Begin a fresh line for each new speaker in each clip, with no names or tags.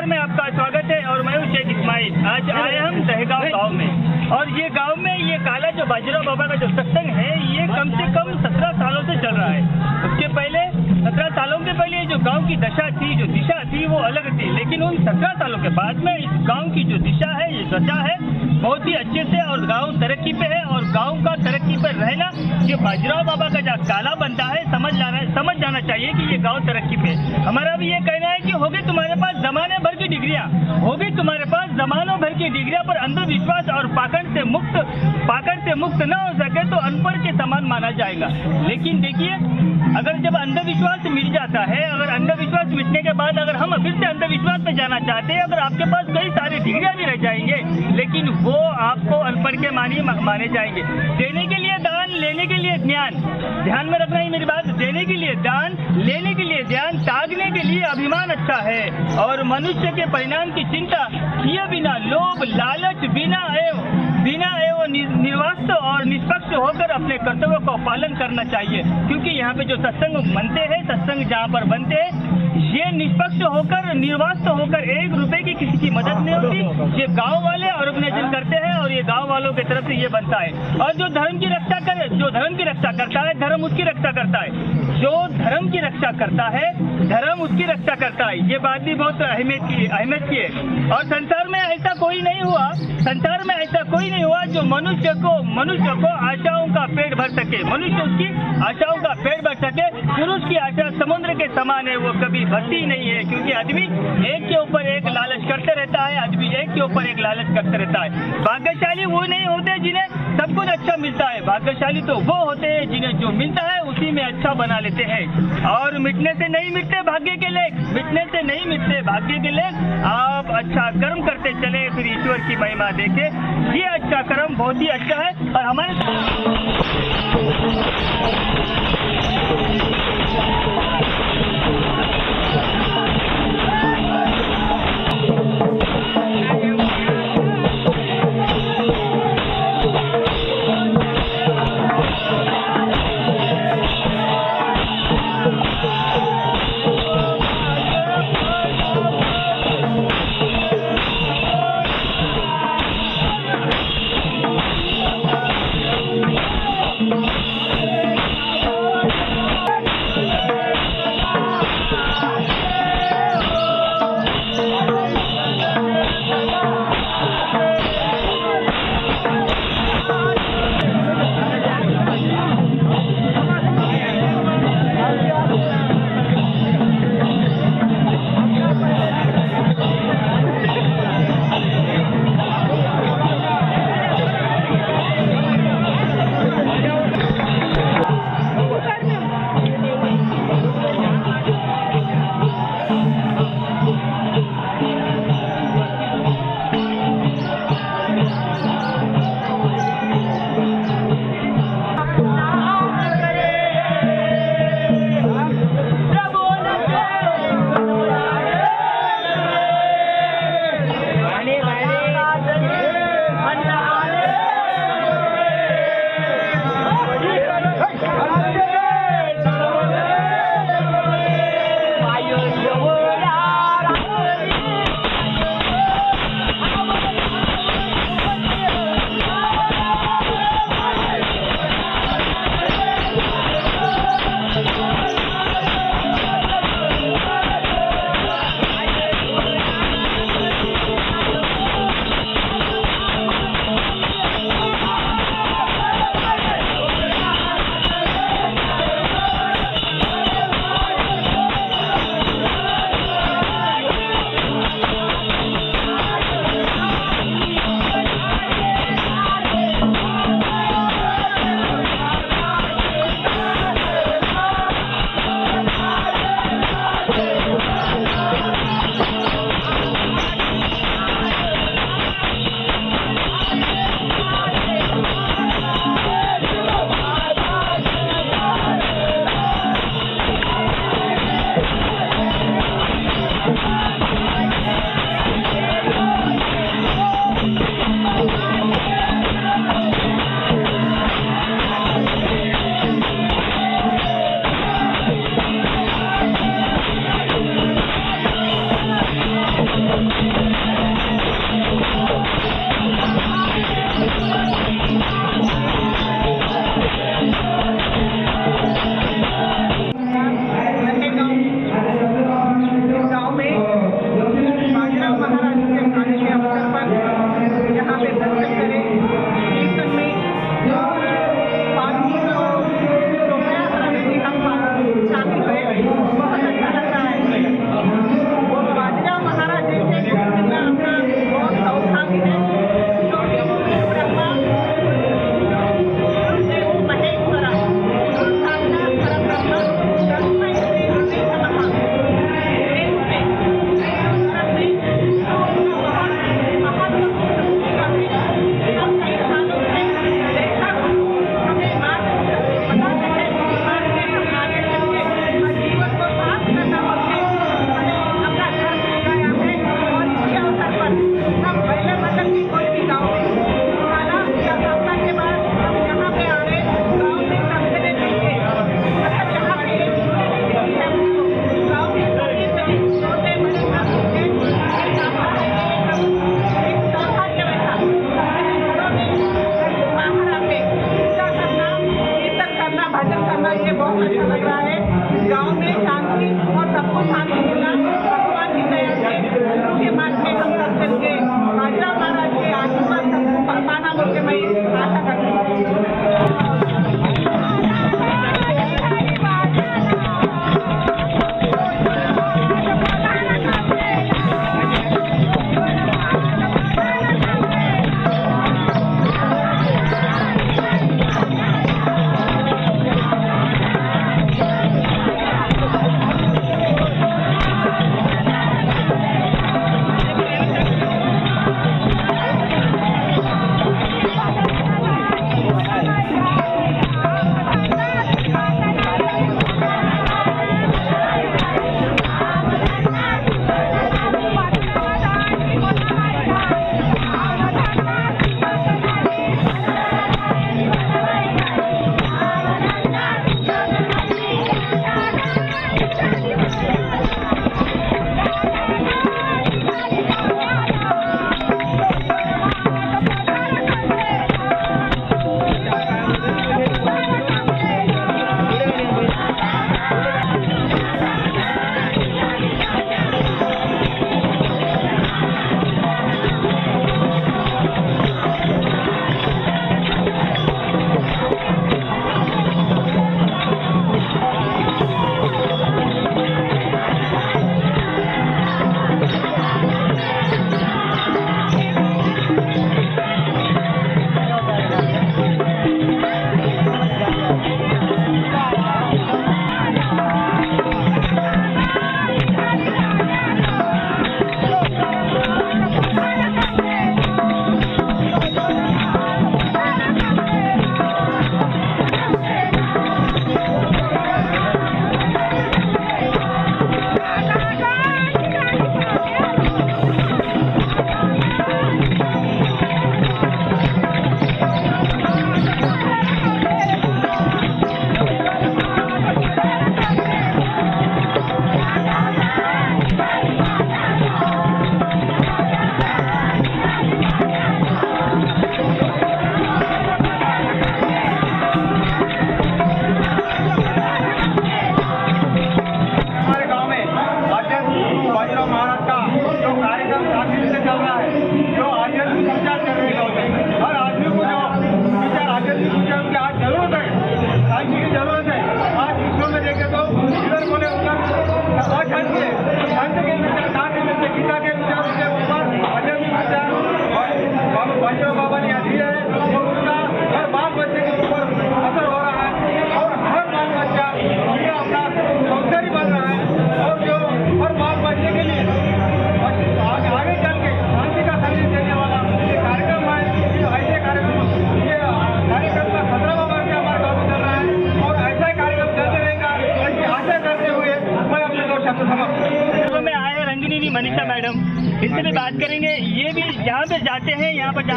नमस्कार, मैं आपका स्वागत है और मैं हूँ शेख इस्माइल। आज आए हम दहगांव गांव में और ये गांव में ये काला जो बाजीराव बाबा का जो सत्संग है ये कम से कम 17 सालों से चल रहा है। उसके पहले 17 सालों के पहले जो गांव की दशा थी, जो दिशा थी वो अलग थी, लेकिन उन 17 सालों के बाद में इस गांव की जो दिशा है, ये दशा है बहुत ही अच्छे से और गांव तरक्की पे है। और गांव का तरक्की पर रहना ये बाजीराव बाबा का जो काला बनता है समझ जाना चाहिए कि ये गांव तरक्की पे है। हमारा भी ये कहना है कि होगी तुम्हारे पास जमाने भर की डिग्रियां, होगी तुम्हारे पास जमानों भर की डिग्रियां, पर अंधविश्वास और पाखंड से मुक्त न हो सके तो अनपढ़ के समान माना जाएगा। लेकिन देखिए, अगर जब अंधविश्वास मिट जाता है, अगर अंधविश्वास मिटने के बाद अगर हम फिर से अंधविश्वास पे जाना चाहते हैं, अगर आपके पास कई सारी डिग्रियां भी रह जाएंगे लेकिन वो आपको अनपढ़ के माने जाएंगे। देने के लिए दान, लेने के लिए ज्ञान, ध्यान में रखना ही मेरी बात। देने के लिए दान, लेने के लिए ध्यान, त्यागने के लिए अभिमान अच्छा है। और मनुष्य के परिणाम की चिंता किए बिना लोभ लालच बिना एवं निर्वास्त और निष्पक्ष होकर अपने कर्तव्यों का पालन करना चाहिए। क्योंकि यहाँ पे जो सत्संग बनते हैं, सत्संग जहाँ पर बनते हैं, ये निष्पक्ष होकर निर्वास्त होकर 1 रुपए की किसी की मदद नहीं होती। ये गांव वाले ऑर्गेनाइजेशन करते हैं और ये गांव वालों की तरफ से ये बनता है। और जो धर्म की रक्षा करे, जो धर्म की रक्षा करता है, धर्म उसकी रक्षा करता है। जो धर्म की रक्षा करता है, धर्म उसकी रक्षा करता है। ये बात भी बहुत अहमियत की है। और संसार में ऐसा कोई नहीं हुआ जो मनुष्य को आशाओं का पेट भर सके, मनुष्य उसकी आशाओं का पेट भर सके। पुरुष की आशा समुद्र के समान है, वो कभी भरती नहीं है। क्योंकि आदमी एक के ऊपर एक लालच करते रहता है, आदमी एक के ऊपर एक लालच करते रहता है। भाग्यशाली वो नहीं होते जिन्हें सब कुछ अच्छा मिलता है, भाग्यशाली तो वो होते हैं जिन्हें जो मिलता है उसी में अच्छा बना लेते हैं। और मिटने से नहीं मिटते भाग्य के लेख, मिटने से नहीं मिटते भाग्य के लेख। आप अच्छा कर्म करते चले, फिर ईश्वर की महिमा देखे। ये अच्छा कर्म बहुत ही अच्छा है। और हमारे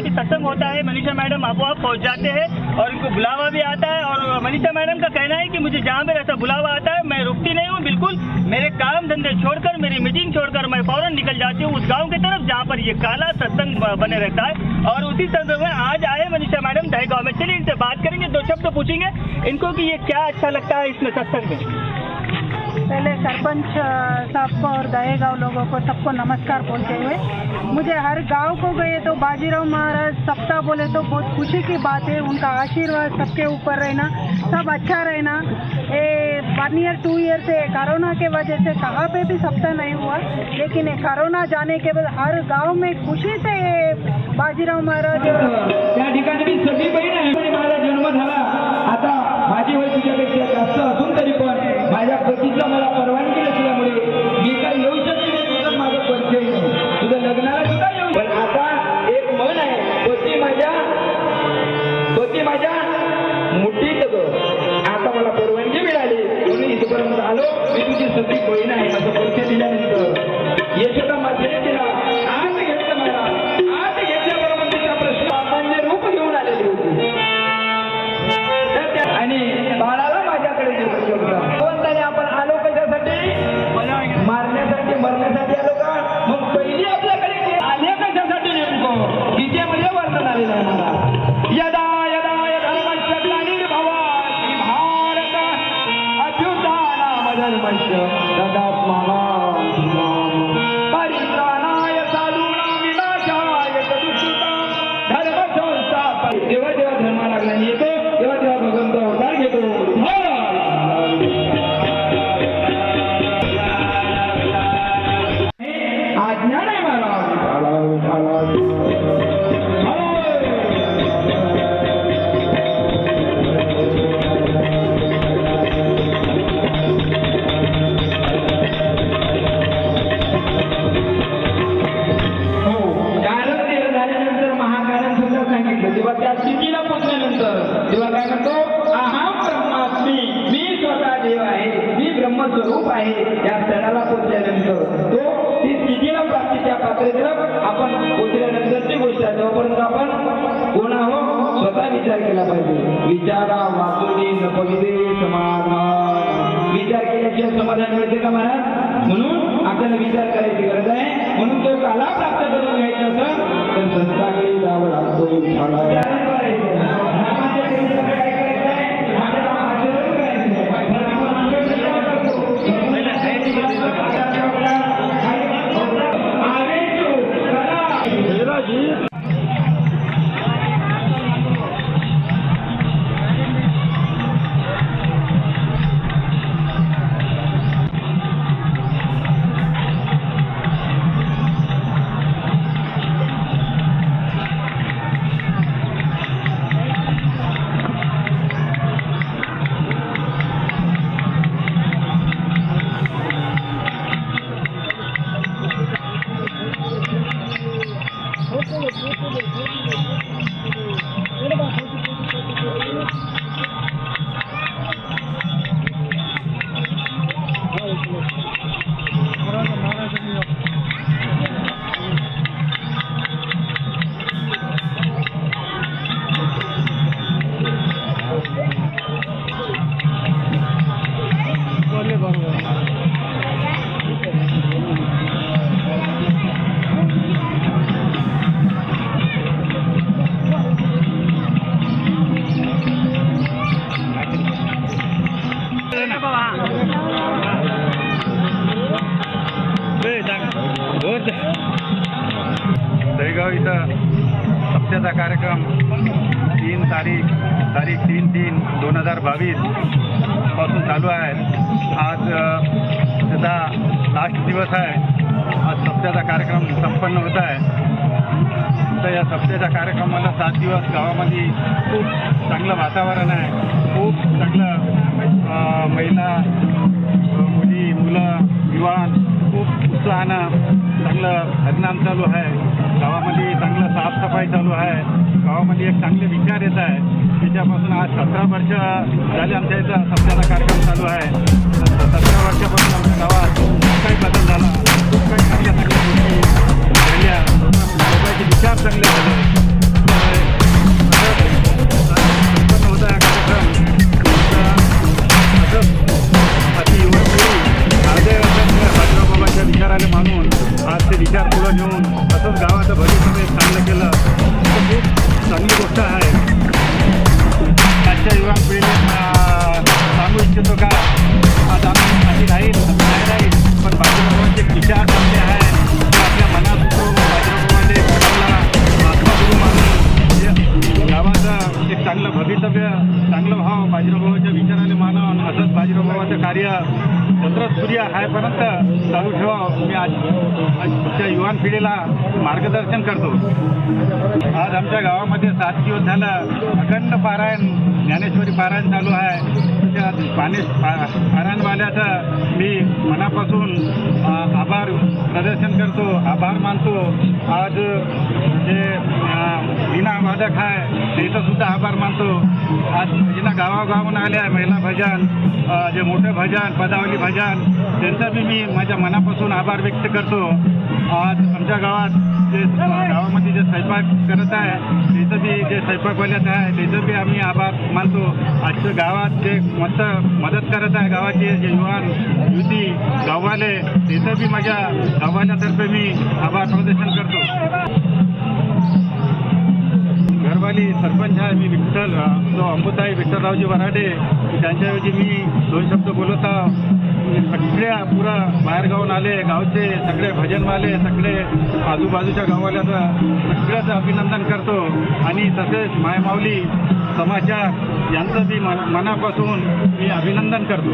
जहाँ भी सत्संग होता है मनीषा मैडम आपो आप पहुँच जाते हैं और इनको बुलावा भी आता है। और मनीषा मैडम का कहना है कि मुझे जहाँ भी ऐसा बुलावा आता है मैं रुकती नहीं हूँ, बिल्कुल मेरे काम धंधे छोड़कर, मेरी मीटिंग छोड़कर मैं फौरन निकल जाती हूँ उस गाँव की तरफ जहाँ पर ये काला सत्संग बने रहता है। और उसी संदर्भ में आज आए मनीषा मैडम दहेगांव में। चलिए इनसे बात करेंगे, दो शब्द पूछेंगे इनको कि ये क्या अच्छा लगता है इसमें सत्संग में।
पहले सरपंच साहब को और दहेगांव लोगों को सबको नमस्कार बोलते हुए, मुझे हर गांव को गए तो बाजीराव महाराज सप्ताह बोले तो बहुत खुशी की बात है। उनका आशीर्वाद सबके ऊपर रहना, सब अच्छा रहना। 1 ईयर 2 ईयर से कोरोना के वजह से कहाँ पे भी सप्ताह नहीं हुआ, लेकिन कोरोना जाने के बाद हर गांव में खुशी से बाजीराव महाराज
त्या ठिकाणी मी सगळी बहीण आहे। माझा जन्म झाला, आता माझी वय तुझ्यापेक्षा जास्त असून तरी पण माझ्या पतीचा मला परवानगी नसल्यामुळे मी काही येऊ शकत नाही, तुझं माझं परिचय नाही, तुझं लग्नाला सुद्धा येऊ। पण आता एक मन आहे, पती माझ्या मुठीत ग, आता मला परवानगी मिळाली म्हणून इथपर्यंत आलो। मी तुझी सगळी बहीण आहे, माझं परिचय दिल्यानंतर यशोदा मातेने तिला आत घेतलं, मला आत घेतल्याबरोबर तिचा प्रश्न सामान्य रूप घेऊन आलेली होती आणि बाळाला माझ्याकडे घेऊन भगवंताने आपण आलो कशासाठी? मारण्यासाठी मरण्यासाठी आलो का? मग पहिली आपल्याकडे आले कशासाठी? नेमकं गीतेमध्ये वर्णन आलेलं आहे मला, यदा यदा धर्मस्य ग्लानिर्भवति भारत अभ्युत्थानामधर्मस्य तदात्मानं परित्राणाय साधूनां विनाशाय तदुष्कृतां धर्मसंस्थापनाय। जेव्हा जेव्हा धर्म लागला येतो तेव्हा तेव्हा भगवंत अवतार घेतो। आज्ञा नाही महाराज, महाकारण सुद्धा सांगितलं। जेव्हा त्या स्थितीला पोचल्यानंतर तेव्हा काय म्हणतो? अहम ब्रह्मास्मी, मी स्वतः देव आहे, मी ब्रह्मस्वरूप आहे। या क्षणाला पोचल्यानंतर तो ती स्थितीला प्राप्तीच्या पात्रतेला आपण पोचल्यानंतरची गोष्ट आहे। तोपर्यंत आपण कोण आहोत स्वतः विचार केला पाहिजे। विचारा वाचुनी नपविदे समाधान, विचार केल्याशिवाय समाधान मिळते का महाराज? म्हणून आपल्याला विचार करायची गरज आहे। म्हणून तो काला प्राप्त करून घ्यायचा असेल तर संतांकडे जावं लागतो।
दहेगाव इथं सप्त्याचा कार्यक्रम 3 तारीख 3/3/2022 पासून चालू आहे। आज त्याचा लास्ट दिवस आहे। आज सप्त्याचा कार्यक्रम संपन्न होत आहे। तर या सप्त्याच्या कार्यक्रमाला 7 दिवस गावामध्ये खूप चांगलं वातावरण आहे। खूप चांगलं महिला मुली मुलं युवा खूप उत्साहानं चांगलं हरिनाम चालू आहे। गावामध्ये चांगलं साफसफाई चालू आहे। गावामध्ये एक चांगले विचार येत आहे। त्याच्यापासून आज 17 वर्ष झाले आमच्या इथं सप्त्याचा कार्यक्रम चालू आहे। 17 वर्षापासून आमच्या गावात खूप काही बदल झाला। खूप काही चांगल्या गोष्टी घडल्या। लोकांचे विचार चांगले झाले। देतो का? आज आम्ही आधी राहील नाही राहील, पण बाजीरावांचे विचार चांगले आहे. आपल्या मनात तो बाजीरावांचे चांगला आत्मगुरू मानून गावाचं एक चांगलं भवितव्य, चांगलं व्हावं, बाजीरावांच्या विचाराने मानून असंच बाजीरावांचं कार्य चंद्रसूर्य आहेपर्यंत चालू ठेवावं. मी आजच्या युवान पिढीला मार्गदर्शन करतो. आज आमच्या गावामध्ये 7 दिवस झालं अखंड पारायण, ज्ञानेश्वरी पारायण चालू आहे. त्या पारायणवाल्याचं मी मनापासून आभार प्रदर्शन करतो, आभार मानतो. आज जे वीणा वादक आहे त्याचं सुद्धा आभार मानतो. आज भजना गावागावाहून आले आहे, महिला भजन, जे मोठे भजन, पदावली भजन, त्यांचा बी मी माझ्या मनापासून आभार व्यक्त करतो. आज आमच्या गावात जे गावामध्ये जे स्वयंपाक करत आहे त्याचं बी, जे स्वयंपाकवाल्यात आहे त्याचं बी आम्ही आभार मानतो. आजच्या गावात जे मस्त मदत करत आहे गावाचे जे युवान युवती गाववाले, त्याचं बी माझ्या गाववाल्यातर्फे मी आभार प्रदर्शन करतो. घरवाली सरपंच आहे मी विठ्ठल, जो अंबुताई विठ्ठलरावजी वराडे, त्यांच्याऐवजी मी 2 शब्द बोलत आहो. सगळ्या पुरा बाहेरगावून आले गावचे सगळे भजनवाले, सगळे आजूबाजूच्या गाववाल्याचं सगळ्याचं अभिनंदन करतो. आणि तसेच मायमाऊली समाचार यांचं बी मनापासून मी अभिनंदन करतो.